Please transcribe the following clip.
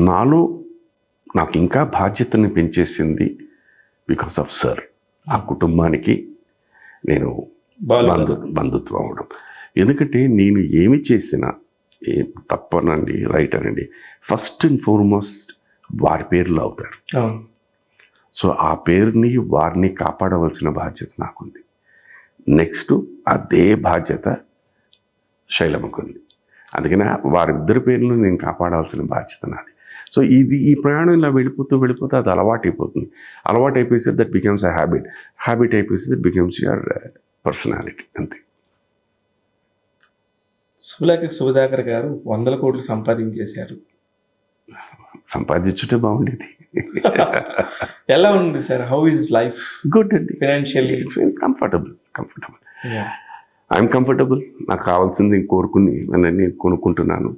నాలో నాకు ఇంకా బాధ్యతని పెంచేసింది బికాస్ ఆఫ్ సార్. ఆ కుటుంబానికి నేను బంధుత్వం అవడం. ఎందుకంటే నేను ఏమి చేసినా తప్పనండి రైట్ అనండి, ఫస్ట్ అండ్ ఫార్మోస్ట్ వారి పేర్లు అవుతారు. సో ఆ పేరుని వారిని కాపాడవలసిన బాధ్యత నాకుంది. నెక్స్ట్ అదే బాధ్యత శైలమ్మకుంది. అందుకని వారిద్దరి పేర్లను నేను కాపాడాల్సిన బాధ్యత నాది. సో ఈ ప్రయాణం ఇలా వెళ్ళిపోతూ అది అలవాటు అయిపోతుంది. అలవాటు అయిపోతే దట్ బికమ్స్ అ హ్యాబిట్ అయిపోతే దట్ బికమ్స్ యువర్ పర్సనాలిటీ. అంతే. సుధాకర్ గారు 100 కోట్లు సంపాదించేశారు. సంపాదించుంటే బాగుండేది. ఎలా ఉంది sir? How is life? Good అండి. Financially comfortable. I'm comfortable. నాకు కావాల్సింది కోరుకుని నేను కొనుక్కుంటున్నాను.